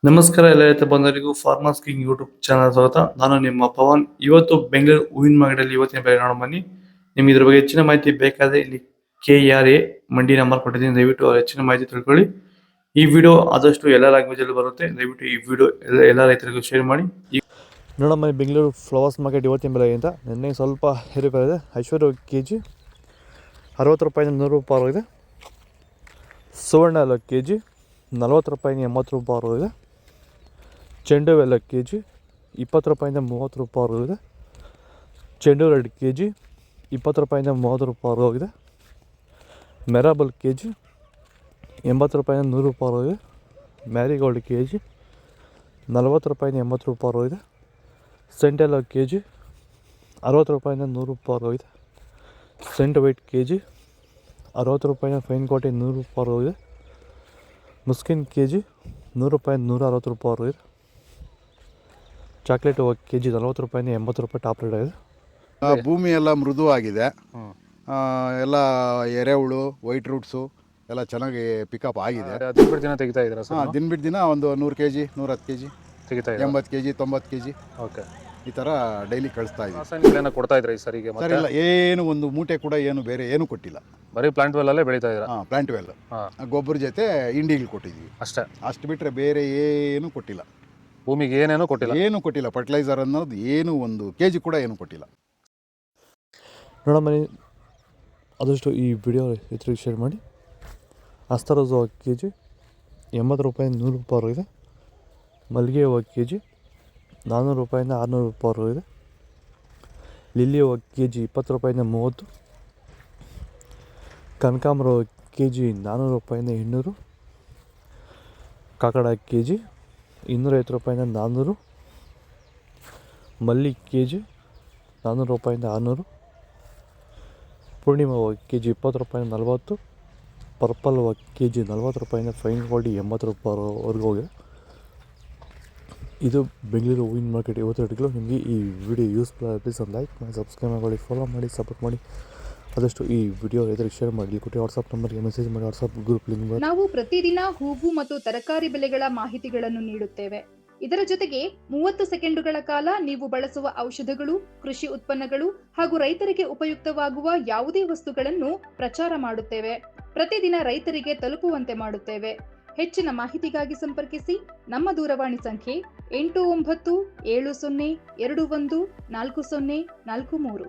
ನಮಸ್ಕಾರ ಎಲ್ಲ ರೈತ ಬಂಧುಗಳಿಗೂ ಫಾರ್ಮರ್ಸ್ ಕಿಂಗ್ ಯೂಟ್ಯೂಬ್ ಚಾನಲ್ ಸ್ವಾಗತ. ನಾನು ನಿಮ್ಮ ಪವನ್. ಇವತ್ತು ಬೆಂಗಳೂರು ಹೂವಿನ ಮಾರ್ಕೆಟಲ್ಲಿ ಇವತ್ತಿನ ಬೆಲೆ ನೋಡೋಣ ಬನ್ನಿ. ನಿಮ್ಗೆ ಇದ್ರ ಬಗ್ಗೆ ಹೆಚ್ಚಿನ ಮಾಹಿತಿ ಬೇಕಾದ್ರೆ ಇಲ್ಲಿ KRA ಮಂಡಿ ನಂಬರ್ ಕೊಟ್ಟಿದ್ದೀನಿ, ದಯವಿಟ್ಟು ಹೆಚ್ಚಿನ ಮಾಹಿತಿ ತಿಳ್ಕೊಳ್ಳಿ. ಈ ವಿಡಿಯೋ ಆದಷ್ಟು ಎಲ್ಲ ಲ್ಯಾಂಗ್ವೇಜ್ ಅಲ್ಲಿ ಬರುತ್ತೆ, ದಯವಿಟ್ಟು ಈ ವಿಡಿಯೋ ಎಲ್ಲ ರೈತರಿಗೂ ಶೇರ್ ಮಾಡಿ. ನೋಡಮ್ಮ, ಬೆಂಗಳೂರು ಫ್ಲವರ್ಸ್ ಮಾರ್ಕೆಟ್ ಇವತ್ತಿನ ಬೆಲೆ ಅಂತ ನಿನ್ನೆ ಸ್ವಲ್ಪ ಏರುಪೇರು ಇದೆ. ಐಶ್ವರ್ಯ KG 60 ರೂಪಾಯಿಂದ 100 ರೂಪಾಯಿ ಇದೆ. ಸುವರ್ಣ ಎಲ್ಲ KG 40 ರೂಪಾಯಿಂದ 80 ರೂಪಾಯಿ ಇದೆ. ಚೆಂಡು ಎಲ್ಲ KG 20 ರೂಪಾಯಿಂದ 30 ರೂಪಾಯಿ ಇದೆ. ಚೆಂಡು ರೆಡ್ KG 20 ರೂಪಾಯಿಂದ 30 ರೂಪಾಯಿ ಹೋಗಿದೆ. ಮೆರಾಬಲ್ KG 80 ರೂಪಾಯಿಂದ 100 ರೂಪಾಯಿ ಇದೆ. ಮ್ಯಾರಿಗೋಲ್ಡ್ KG 40 ರೂಪಾಯಿಂದ 80 ರೂಪಾಯಿ ಹೋಗಿದೆ. ಸೆಂಟೆಲ್ಲ KG 60 ರೂಪಾಯಿಂದ 100 ರೂಪಾಯಿ ಹೋಗಿದೆ. ಸೆಂಟ್ ವೈಟ್ KG 60 ರೂಪಾಯಿಂದ ಫೈನ್ ಕೋಟೆ 100 ರೂಪಾಯಿ ಹೋಗಿದೆ. ಮುಸ್ಕಿನ್ KG 100 ರೂಪಾಯಿಂದ 160 ರೂಪಾಯಿ ಹೋಗಿದೆ. ಚಾಕ್ಲೇಟ್ KG 40 ರೂಪಾಯಿಂದ 80 ರೂಪಾಯಿ ಟಾಪ್ ರೇಟ್ ಆಗಿದೆ. ಭೂಮಿ ಎಲ್ಲ ಮೃದುವಾಗಿದೆ. ಎಲ್ಲ ಎರೆಹುಳು, ವೈಟ್ ರೂಟ್ಸು ಎಲ್ಲ ಚೆನ್ನಾಗಿ ಪಿಕಪ್ ಆಗಿದೆ. ದಿನ ಬಿಟ್ಟು ದಿನ ತೆಗಿತಾ ಇದ್ದೀರಾ ಸರ್? ದಿನ ಬಿಟ್ಟು ದಿನ ಒಂದು 100 kg 110 kg ತೆಗಿತಾ ಇದ್ದೀರಾ? 80 kg 90 kg ಓಕೆ. ಈ ಥರ ಡೈಲಿ ಕಳಿಸ್ತಾ ಇದ್ದೀವಿ. ರಾಸಾಯನಿಕಗಳನ್ನ ಕೊಡ್ತಾ ಇದ್ರಾ ಈ ಸರಿಗೆ? ಸರ್ ಇಲ್ಲ, ಏನು ಒಂದು ಮೂಟೆ ಕೂಡ ಏನು ಬೇರೆ ಏನು ಕೊಟ್ಟಿಲ್ಲ. ಬರೀ ಪ್ಲಾಂಟ್ ವೆಲ್ ಅಲ್ಲೇ ಬೆಳೀತಾ ಇದ್ದೀರಾ? ಪ್ಲಾಂಟ್ ವೆಲ್ ಗೊಬ್ಬರ ಜೊತೆ ಇಂಡಿಗಳು ಕೊಟ್ಟಿದ್ದೀವಿ ಅಷ್ಟೇ. ಅಷ್ಟು ಬಿಟ್ಟರೆ ಬೇರೆ ಏನು ಕೊಟ್ಟಿಲ್ಲ. ಭೂಮಿಗೆ ಏನೇನೋ ಕೊಟ್ಟಿಲ್ಲ? ಏನು ಕೊಟ್ಟಿಲ್ಲ. ಫರ್ಟಿಲೈಸರ್ ಅನ್ನೋದು ಏನು ಒಂದು KG ಕೂಡ ಏನು ಕೊಟ್ಟಿಲ್ಲ. ನೋಡಮ್ಮ, ಆದಷ್ಟು ಈ ವಿಡಿಯೋ ರೈತರಿಗೆ ಶೇರ್ ಮಾಡಿ. ಅಸ್ತರೋಸು KG 80 ರೂಪಾಯಿಂದ 100 ರೂಪಾಯಿ ಇದೆ. ಮಲ್ಲಿಗೆ ಹೂವು KG 400 ರೂಪಾಯಿಂದ 600 ರೂಪಾಯಿ ಇದೆ. ಲಿಲ್ಲಿ ಹೂವು KG 20 ರೂಪಾಯಿಂದ 30. ಕನಕಾಂಬರ KG 400 ರೂಪಾಯಿಂದ 800. ಕಾಕಡ KG 250 ರೂಪಾಯಿಂದ 400. ಮಲ್ಲಿ KG 400 ರೂಪಾಯಿಂದ 600. ಪೂರ್ಣಿಮಾ KG 20 ರೂಪಾಯಿಂದ 40. ಪರ್ಪಲ್ KG 40 ರೂಪಾಯಿಂದ ಫೈನ್ ಕ್ವಾಲಿಟಿ 80 ರೂಪಾಯಿವರೆಗೂ ಹೋಗಿದೆ. ಇದು ಬೆಂಗಳೂರು ಹೂವಿನ ಮಾರ್ಕೆಟ್ ಇವತ್ತು ರೇಟ್ಗಳು. ನಿಮಗೆ ಈ ವಿಡಿಯೋ ಯೂಸ್ಫುಲ್ ಆದರೆ ಪ್ಲೀಸ್ ಒಂದು ಲೈಕ್ ಮಾಡಿ, ಸಬ್ಸ್ಕ್ರೈಬ್ ಮಾಡಿ, ಫಾಲೋ ಮಾಡಿ, ಸಪೋರ್ಟ್ ಮಾಡಿ. ಆದಷ್ಟು ಈ ವಿಡಿಯೋ ರೈತರಿಗೆ ಶೇರ್ ಮಾಡಿ. ಕೊಟ್ಟು ವಾಟ್ಸಪ್ ನಂಬರ್ಗೆ ಮೆಸೇಜ್ ಮಾಡಿ, ವಾಟ್ಸಪ್ ಗ್ರೂಪ್ ಲಿಂಕ್ ಮಾಡಿ. ನಾವು ಪ್ರತಿದಿನ ಹೂವು ಮತ್ತು ತರಕಾರಿ ಬೆಲೆಗಳ ಮಾಹಿತಿಗಳನ್ನು ನೀಡುತ್ತೇವೆ. ಇದರ ಜೊತೆಗೆ 30 ಸೆಕೆಂಡುಗಳ ಕಾಲ ನೀವು ಬಳಸುವ ಔಷಧಗಳು, ಕೃಷಿ ಉತ್ಪನ್ನಗಳು ಹಾಗೂ ರೈತರಿಗೆ ಉಪಯುಕ್ತವಾಗುವ ಯಾವುದೇ ವಸ್ತುಗಳನ್ನು ಪ್ರಚಾರ ಮಾಡುತ್ತೇವೆ. ಪ್ರತಿದಿನ ರೈತರಿಗೆ ತಲುಪುವಂತೆ ಮಾಡುತ್ತೇವೆ. ಹೆಚ್ಚಿನ ಮಾಹಿತಿಗಾಗಿ ಸಂಪರ್ಕಿಸಿ. ನಮ್ಮ ದೂರವಾಣಿ ಸಂಖ್ಯೆ 8970214043.